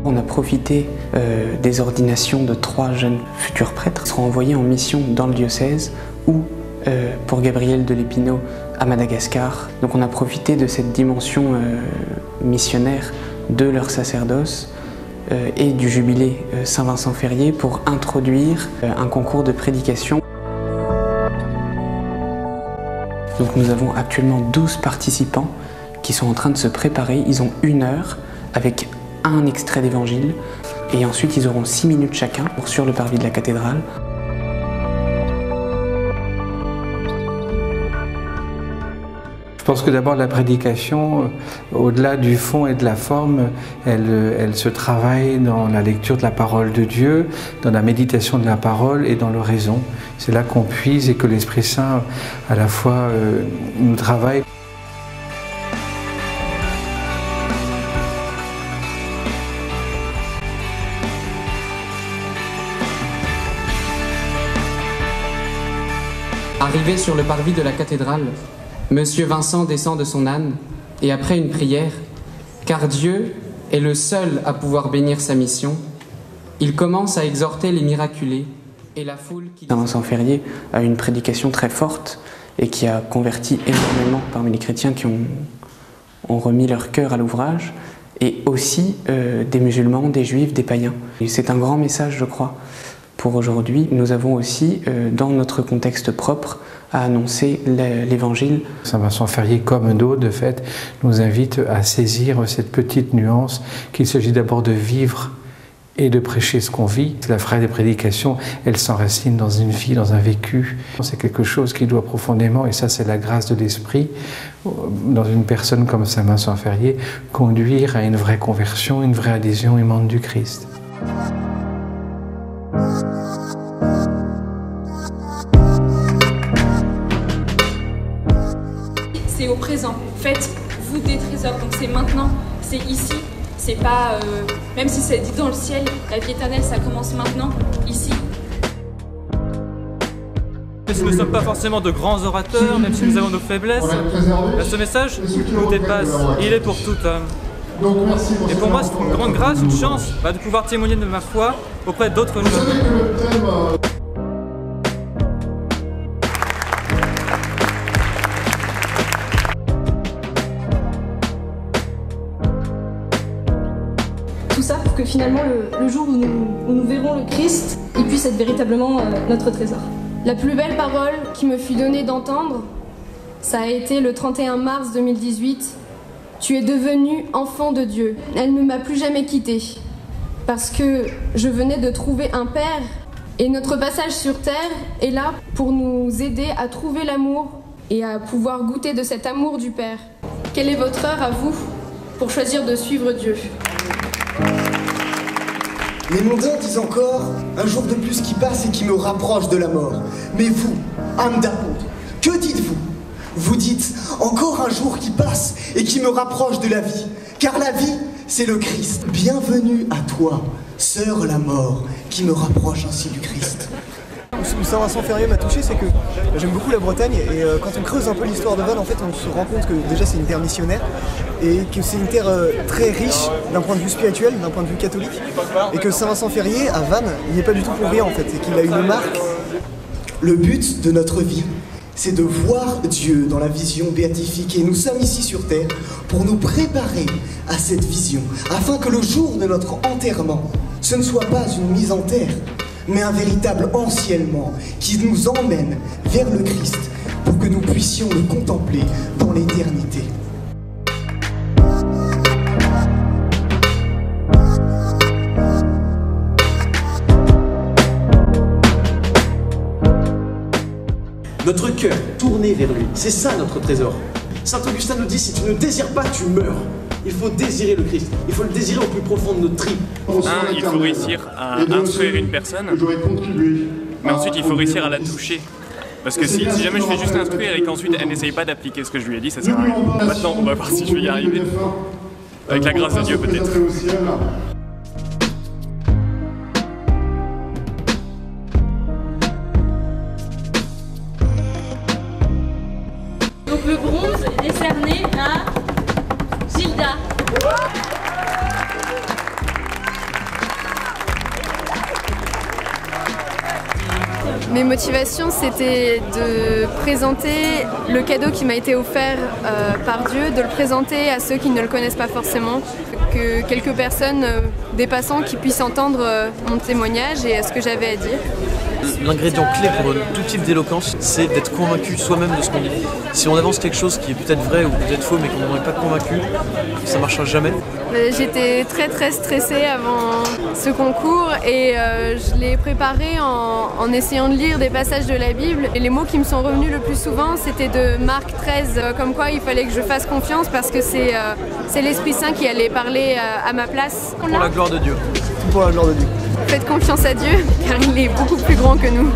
On a profité des ordinations de 3 jeunes futurs prêtres qui seront envoyés en mission dans le diocèse ou pour Gabriel de l'Épinau à Madagascar. Donc on a profité de cette dimension missionnaire de leur sacerdoce et du jubilé Saint-Vincent Ferrier pour introduire un concours de prédication. Donc nous avons actuellement 12 participants qui sont en train de se préparer. Ils ont 1 heure avec un extrait d'évangile et ensuite ils auront 6 minutes chacun sur le parvis de la cathédrale. Je pense que d'abord la prédication, au-delà du fond et de la forme, elle se travaille dans la lecture de la parole de Dieu, dans la méditation de la parole et dans l'oraison. C'est là qu'on puise et que l'Esprit Saint à la fois nous travaille. Arrivé sur le parvis de la cathédrale, Monsieur Vincent descend de son âne et après une prière, car Dieu est le seul à pouvoir bénir sa mission, il commence à exhorter les miraculés et la foule qui... Saint-Vincent Ferrier a une prédication très forte et qui a converti énormément parmi les chrétiens qui ont remis leur cœur à l'ouvrage, et aussi des musulmans, des juifs, des païens. C'est un grand message, je crois, pour aujourd'hui. Nous avons aussi, dans notre contexte propre, à annoncer l'Évangile. Saint-Vincent Ferrier, comme d'autres, de fait, nous invite à saisir cette petite nuance qu'il s'agit d'abord de vivre et de prêcher ce qu'on vit. La vraie des prédications, elle s'enracine dans une vie, dans un vécu. C'est quelque chose qui doit profondément, et ça c'est la grâce de l'Esprit, dans une personne comme Saint-Vincent Ferrier, conduire à une vraie conversion, une vraie adhésion aimante du Christ. C'est au présent. Faites-vous des trésors. Donc c'est maintenant, c'est ici. C'est pas, même si c'est dit dans le ciel, la vie éternelle, ça commence maintenant, ici. Même si nous ne sommes pas forcément de grands orateurs, même si nous avons nos faiblesses, ce message nous dépasse. Il est pour tout homme. Et pour moi, c'est une grande grâce, une chance de pouvoir témoigner de ma foi auprès d'autres jeunes. Tout ça pour que finalement le jour où nous verrons le Christ, il puisse être véritablement notre trésor. La plus belle parole qui me fut donnée d'entendre, ça a été le 31 mars 2018. Tu es devenu enfant de Dieu. Elle ne m'a plus jamais quittée parce que je venais de trouver un père et notre passage sur terre est là pour nous aider à trouver l'amour et à pouvoir goûter de cet amour du Père. Quelle est votre heure à vous pour choisir de suivre Dieu ? Les mondains disent encore un jour de plus qui passe et qui me rapproche de la mort. Mais vous, âme d'apôtre, que dites-vous? Vous dites encore un jour qui passe et qui me rapproche de la vie, car la vie, c'est le Christ. Bienvenue à toi, sœur la mort, qui me rapproche ainsi du Christ. Où Saint-Vincent Ferrier m'a touché, c'est que j'aime beaucoup la Bretagne et quand on creuse un peu l'histoire de Vannes, en fait, on se rend compte que déjà c'est une terre missionnaire et que c'est une terre très riche d'un point de vue spirituel, d'un point de vue catholique, et que Saint-Vincent Ferrier à Vannes, il n'est pas du tout pour rien en fait, et qu'il a une marque. Le but de notre vie, c'est de voir Dieu dans la vision béatifique, et nous sommes ici sur terre pour nous préparer à cette vision, afin que le jour de notre enterrement, ce ne soit pas une mise en terre, mais un véritable ensièlement qui nous emmène vers le Christ pour que nous puissions le contempler dans l'éternité. Notre cœur tourné vers lui, c'est ça notre trésor. Saint Augustin nous dit, si tu ne désires pas, tu meurs. Il faut désirer le Christ, il faut le désirer au plus profond de notre tripes. Il faut réussir à instruire une personne, mais ensuite il faut réussir à la toucher. Parce que si jamais je fais juste instruire et qu'ensuite elle n'essaye pas d'appliquer ce que je lui ai dit, ça sert à rien. Maintenant on va voir si je vais y arriver. Avec la grâce de Dieu peut-être. Donc le bronze est décerné à Gilda. Mes motivations, c'était de présenter le cadeau qui m'a été offert par Dieu, de le présenter à ceux qui ne le connaissent pas forcément, que quelques personnes, des passants, qui puissent entendre mon témoignage et ce que j'avais à dire. L'ingrédient clé pour tout type d'éloquence, c'est d'être convaincu soi-même de ce qu'on dit. Si on avance quelque chose qui est peut-être vrai ou peut-être faux, mais qu'on n'en est pas convaincu, ça ne marchera jamais. J'étais très stressée avant ce concours et je l'ai préparé en essayant de lire des passages de la Bible. Et les mots qui me sont revenus le plus souvent, c'était de Marc 13, comme quoi il fallait que je fasse confiance parce que c'est l'Esprit Saint qui allait parler à ma place. Pour la gloire de Dieu. Pour la gloire de Dieu. Faites confiance à Dieu, car il est beaucoup plus grand que nous.